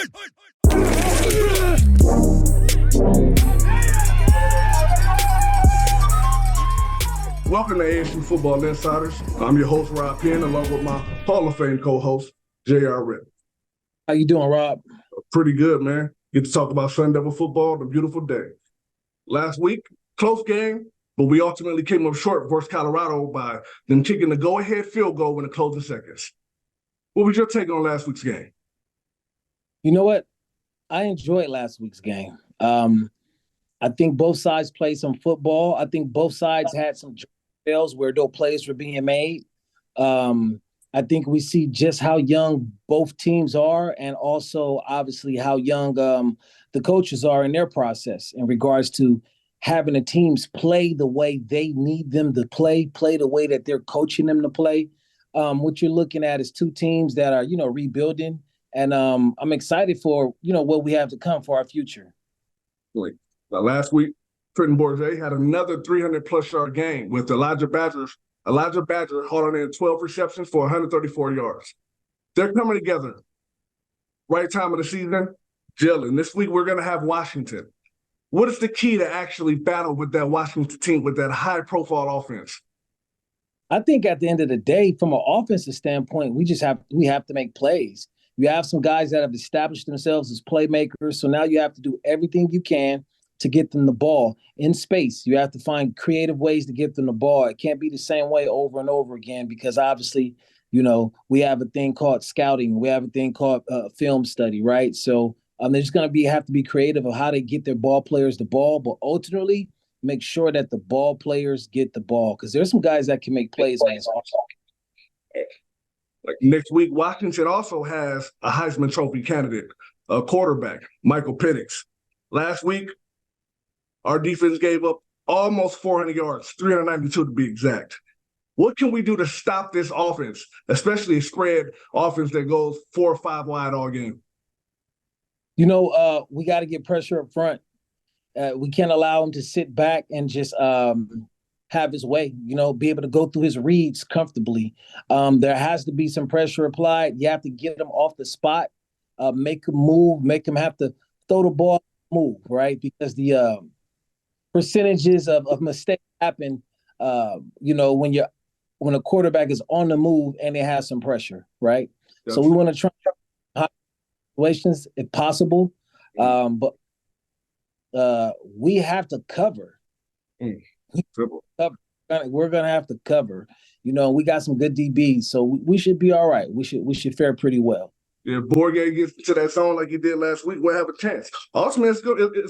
Welcome to ASU Football Insiders. I'm your host, Rob Penn, along with my Hall of Fame co-host, J.R. Redmond. How you doing, Rob? Pretty good, man. Get to talk about Sun Devil football on a beautiful day. Last week, close game, but we ultimately came up short versus Colorado by them kicking the go-ahead field goal in the closing seconds. What was your take on last week's game? You know what? I enjoyed last week's game. I think both sides played some football. I think both sides had some fails where no plays were being made. I think we see just how young both teams are, and also obviously how young the coaches are in their process in regards to having the teams play the way they need them to play the way that they're coaching them to play. What you're looking at is two teams that are, rebuilding, and I'm excited for, what we have to come for our future. Last week, Trenton Bourget had another 300-plus yard game with Elijah Badger hauling in 12 receptions for 134 yards. They're coming together. Right time of the season, gelling. This week, we're going to have Washington. What is the key to actually battle with that Washington team with that high-profile offense? I think at the end of the day, from an offensive standpoint, we have to make plays. You have some guys that have established themselves as playmakers, so now you have to do everything you can to get them the ball in space. You have to find creative ways to get them the ball. It can't be the same way over and over again because obviously, we have a thing called scouting. We have a thing called film study, right? So they're just going to have to be creative of how they get their ball players the ball, but ultimately make sure that the ball players get the ball because there's some guys that can make plays. Like next week, Washington also has a Heisman Trophy candidate, a quarterback, Michael Penix. Last week, our defense gave up almost 400 yards, 392 to be exact. What can we do to stop this offense, especially a spread offense that goes 4 or 5 wide all game? We got to get pressure up front. We can't allow him to sit back and just have his way, be able to go through his reads comfortably. There has to be some pressure applied. You have to get him off the spot, make him move, make him have to throw the ball, move, right? Because the percentages of mistakes happen, when a quarterback is on the move and it has some pressure, right? That's so we want to try situations if possible, but we have to cover. We're gonna have to cover. We got some good DBs, so we should be all right. We should fare pretty well. Yeah, if Bourget gets to that zone like he did last week, we'll have a chance. Ultimately, it's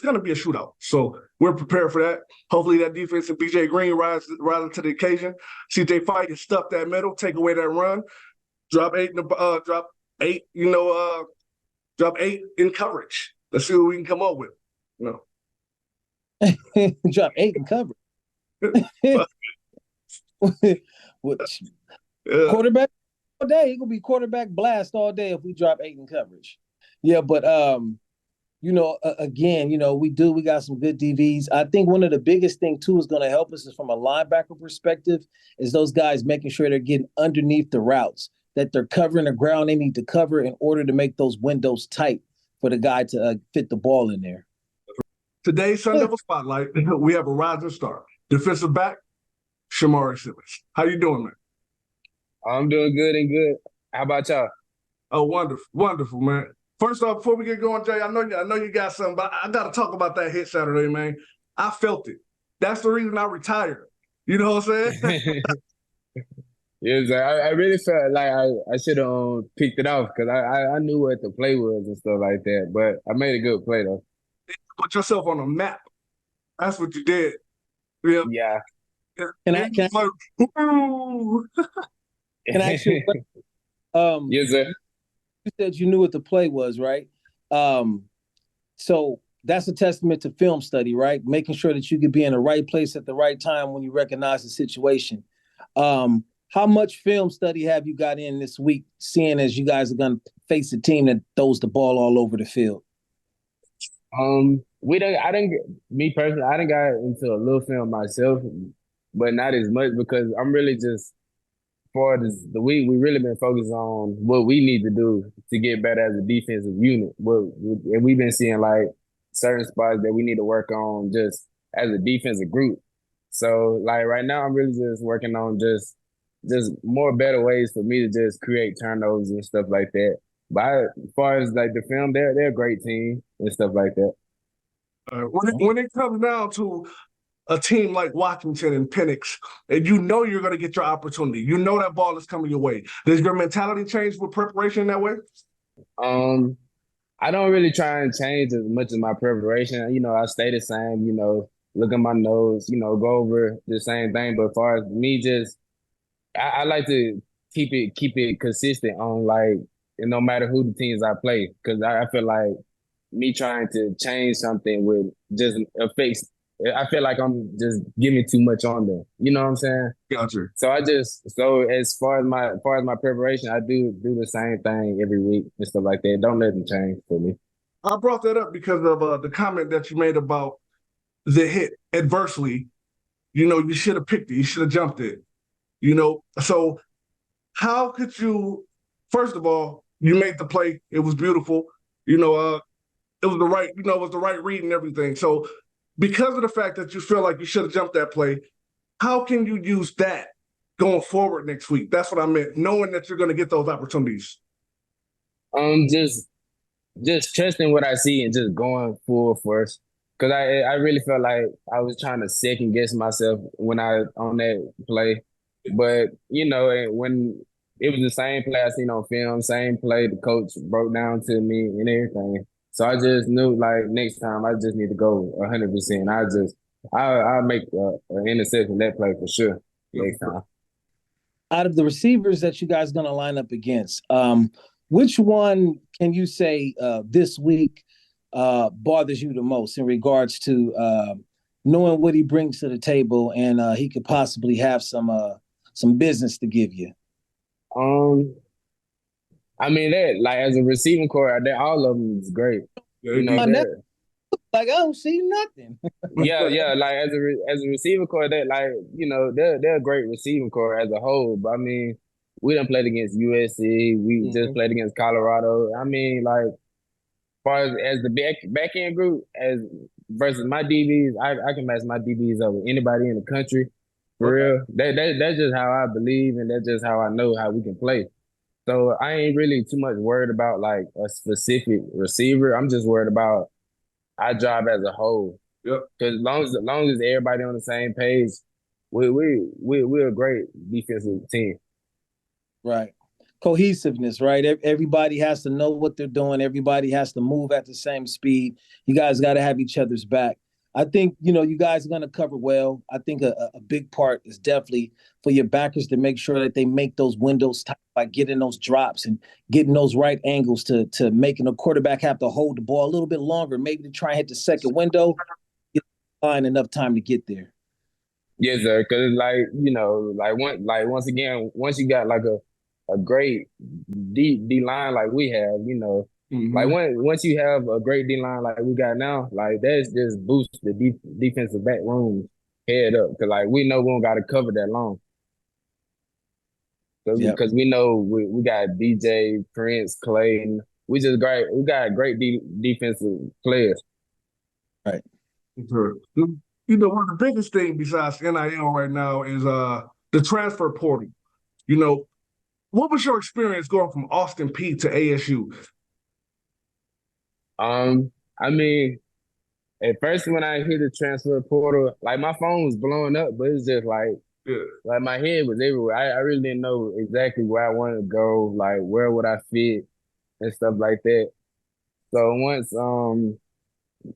going to be a shootout, so we're prepared for that. Hopefully, that defense and BJ Green rises to the occasion. CJ Fight can stuff that middle, take away that run, drop eight in coverage. Let's see what we can come up with. Drop 8 in coverage. Which quarterback all day? It gonna be quarterback blast all day if we drop 8 in coverage. Yeah, but again, we got some good DVs. I think one of the biggest thing too is going to help us is from a linebacker perspective is those guys making sure they're getting underneath the routes, that they're covering the ground they need to cover in order to make those windows tight for the guy to fit the ball in there. Today's Sun Devil Spotlight, we have a rising star, defensive back, Shamari Simmons. How you doing, man? I'm doing good and good. How about y'all? Oh, wonderful, man. First off, before we get going, Jay, I know you got something, but I got to talk about that hit Saturday, man. I felt it. That's the reason I retired. You know what I'm saying? Yes, I really felt like I should have picked it off because I knew what the play was and stuff like that. But I made a good play, though. Put yourself on a map. That's what you did. Yeah. Can I actually, yes, sir. You said you knew what the play was, right? So that's a testament to film study, right? Making sure that you could be in the right place at the right time when you recognize the situation. How much film study have you got in this week, seeing as you guys are going to face a team that throws the ball all over the field? Me personally, I didn't got into a little film myself, but not as much because I'm really just far as the week, we really been focused on what we need to do to get better as a defensive unit. And we've been seeing like certain spots that we need to work on just as a defensive group. So like right now, I'm really just working on just more better ways for me to just create turnovers and stuff like that. But as far as like the film, they're a great team and stuff like that. When it comes down to a team like Washington and Penix, and you know you're going to get your opportunity, you know that ball is coming your way. Does your mentality change with preparation in that way? I don't really try and change as much as my preparation. You know, I stay the same. You know, look at my nose. You know, go over the same thing. But as far as me, I like to keep it consistent on like, and no matter who the teams I play, because I feel like me trying to change something would just affects. I feel like I'm just giving too much on them. You know what I'm saying? Gotcha. So as far as my preparation, I do the same thing every week and stuff like that. Don't let them change for me. I brought that up because of the comment that you made about the hit adversely. You know, you should have picked it. You should have jumped it. You know, so how could you? First of all, you made the play. It was beautiful. You know, it was the right. You know, it was the right read and everything. So, because of the fact that you feel like you should have jumped that play, how can you use that going forward next week? That's what I meant, knowing that you're going to get those opportunities. Just trusting what I see and just going full force. Because I really felt like I was trying to second guess myself when I on that play. But, you know, when it was the same play I seen on film, same play the coach broke down to me and everything. So I just knew, like, next time I just need to go 100%. I'll make an interception that play for sure next time. Out of the receivers that you guys are going to line up against, which one can you say this week bothers you the most in regards to knowing what he brings to the table and he could possibly have some business to give you? I mean, that like as a receiving core, all of them is great. You know, like I don't see nothing. yeah. Like as a receiving core, that like you know they're a great receiving core as a whole. But I mean, we done played against USC. We just played against Colorado. I mean, like as far as the back end group as versus my DBs, I can match my DBs over anybody in the country. For real, that's just how I believe, and that's just how I know how we can play. So I ain't really too much worried about like a specific receiver. I'm just worried about our job as a whole. Yep. Because long as everybody on the same page, we're a great defensive team. Right. Cohesiveness, right? Everybody has to know what they're doing. Everybody has to move at the same speed. You guys got to have each other's back. I think, you know, you guys are going to cover well. I think a big part is definitely for your backers to make sure that they make those windows tight by getting those drops and getting those right angles to making a quarterback have to hold the ball a little bit longer, maybe to try and hit the second window, find enough time to get there. Yes, sir. Because like, you know, once again, once you got like a great D line like we have, you know, like once you have a great D line like we got now, like that's just boost the defensive back room head up because like we know we don't got to cover that long. Because we know we got DJ, Prince, Clayton. We got great defensive players. Right. You know, one of the biggest things besides NIL right now is the transfer portal. You know, what was your experience going from Austin Peay to ASU? I mean, at first when I hit the transfer portal, like my phone was blowing up, but it's just like my head was everywhere. I really didn't know exactly where I wanted to go, like where would I fit and stuff like that. So once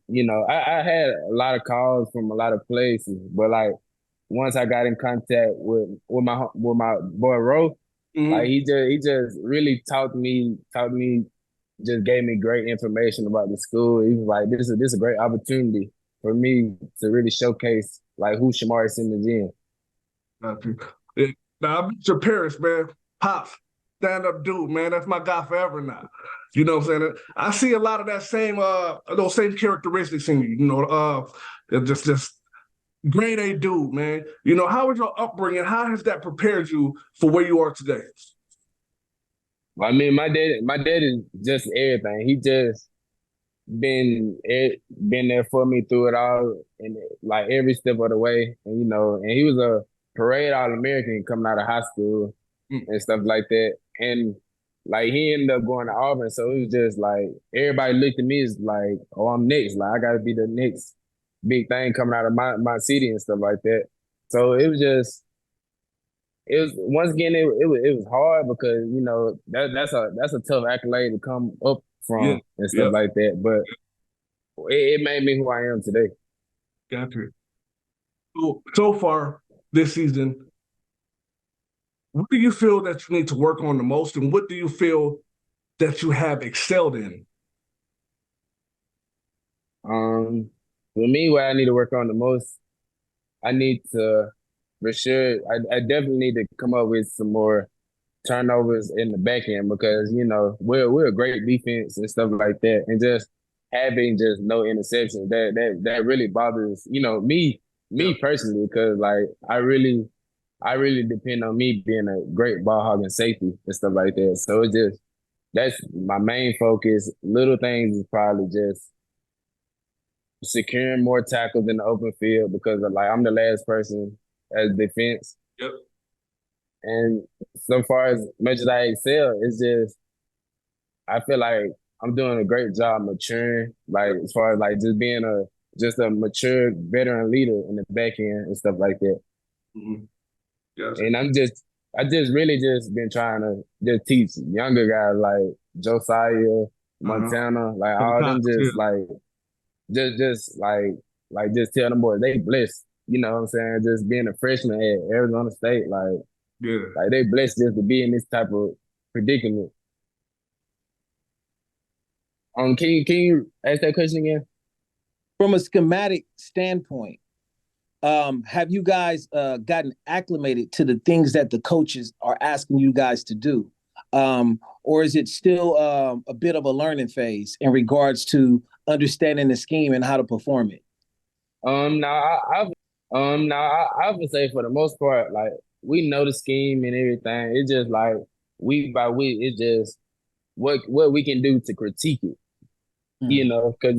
you know, I had a lot of calls from a lot of places, but like once I got in contact with my boy Ro, like he just really taught me, just gave me great information about the school. He was like, this is a great opportunity for me to really showcase like who Shamari Simmons is. Now I met your parents, man. Pops, stand-up dude, man. That's my guy forever now. You know what I'm saying? I see a lot of that same those same characteristics in you. You know, just grade A dude, man. You know, how was your upbringing? How has that prepared you for where you are today? I mean, my dad is just everything. He just been there for me through it all, and like every step of the way. And and he was a parade All-American coming out of high school Mm. and stuff like that. And like he ended up going to Auburn, so it was just like everybody looked at me as like, oh, I'm next. Like I got to be the next big thing coming out of my city and stuff like that. So it was once again it was hard because that's a tough accolade to come up Yeah, from and yeah, stuff like that. But it made me who I am today. got you. So far this season, what do you feel that you need to work on the most, and what do you feel that you have excelled in? For me, what I need to work on the most, I need to for sure. I definitely need to come up with some more turnovers in the back end because we're a great defense and stuff like that, and just having just no interceptions that really bothers Yeah, me personally because like I really depend on me being a great ball hog and safety and stuff like that. So it's just that's my main focus. Little things is probably just securing more tackles in the open field because like I'm the last person as defense. yep, And so far as much as I excel, it's just I feel like I'm doing a great job maturing, like as far as like just being a mature veteran leader in the back end and stuff like that. mm-hmm. Gotcha. And I just really just been trying to just teach younger guys like Josiah, Uh-huh. Montana, like all them Yeah, just like just like just tell them boys they blessed. You know what I'm saying? Just being a freshman at Arizona State, yeah. like they blessed just to be in this type of predicament. Can you ask that question again? From a schematic standpoint, have you guys gotten acclimated to the things that the coaches are asking you guys to do? Or is it still a bit of a learning phase in regards to understanding the scheme and how to perform it? Now I would say for the most part, like we know the scheme and everything. It's just like week by week, it's just what we can do to critique it. Because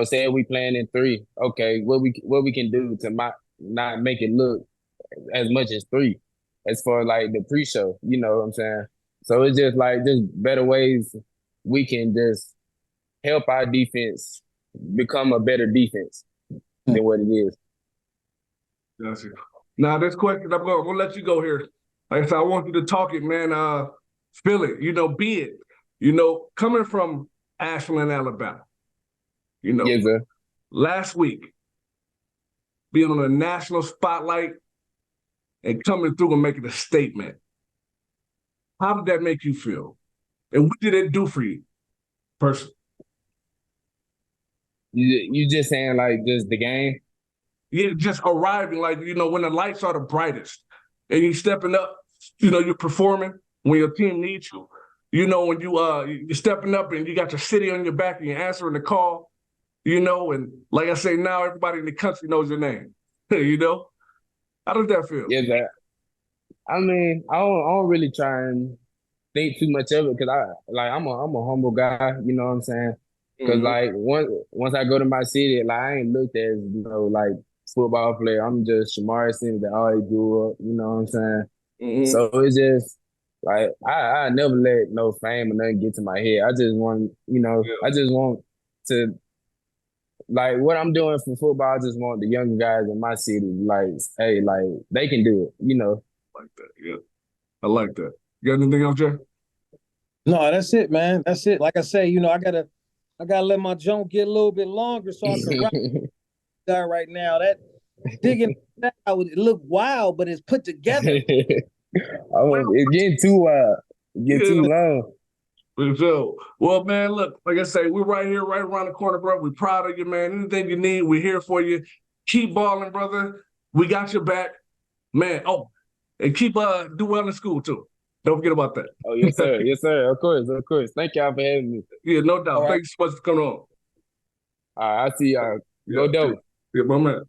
say we playing in three, okay, what we can do to not make it look as much as three, as far like the pre-show. You know what I'm saying? So it's just like just better ways we can just help our defense become a better defense than what it is. Gotcha. Now, this question, I'm gonna let you go here. Like I said, I want you to talk it, man. Feel it, be it. Coming from Ashland, Alabama, Yes, sir. last week, being on a national spotlight and coming through and making a statement. How did that make you feel? And what did it do for you personally? You just saying like just the game? Yeah, just arriving, like, when the lights are the brightest and you stepping up, you're performing when your team needs you. When you're stepping up and you got your city on your back and you're answering the call, and like I say, now everybody in the country knows your name. How does that feel? Yes, sir. I mean, I don't really try and think too much of it because I'm a humble guy. You know what I'm saying? Because Mm-hmm. like once I go to my city, like I ain't looked as like football player. I'm just Shamari Simmons that always grew up. You know what I'm saying? Mm-hmm. So it's just like I never let no fame or nothing get to my head. I just want I just want to like what I'm doing for football. I just want the younger guys in my city like hey like they can do it. Like that, yeah. I like that. You got anything else, Jay? No, that's it, man. That's it. Like I say, I gotta let my junk get a little bit longer so I can rock that right now. That digging that would look wild, but it's put together. Oh, it's getting too wild. It's getting too long. So, well, man, look, like I say, we're right here, right around the corner, bro. We're proud of you, man. Anything you need, we're here for you. Keep balling, brother. We got your back, man. Oh, and keep do well in school too. Don't forget about that. Oh, yes, sir. Yes, sir. Of course, of course. Thank y'all for having me. Yeah, no doubt. All right. Thanks so much for coming on. All right, I see y'all. Go dope. Yeah, my man.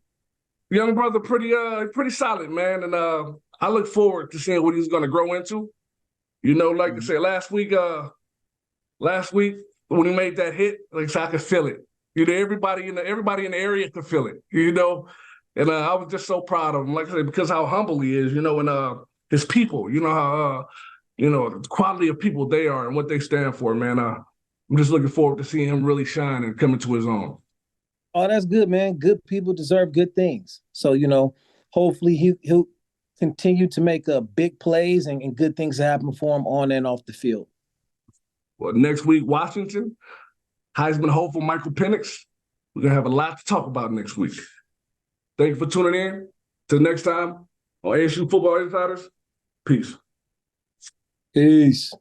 young brother, pretty solid, man. And I look forward to seeing what he's going to grow into. You know, like I said, last week when he made that hit, like I said, I could feel it. You know, everybody in the area could feel it. You know, and I was just so proud of him, like I said, because how humble he is. You know, and his people. You know how the quality of people they are and what they stand for, man. I'm just looking forward to seeing him really shine and come into his own. Oh, that's good, man. Good people deserve good things. So, hopefully he'll continue to make big plays and good things happen for him on and off the field. Well, next week, Washington, Heisman hopeful Michael Penix. We're going to have a lot to talk about next week. Thank you for tuning in. Till next time on ASU Football Insiders. Peace. Peace.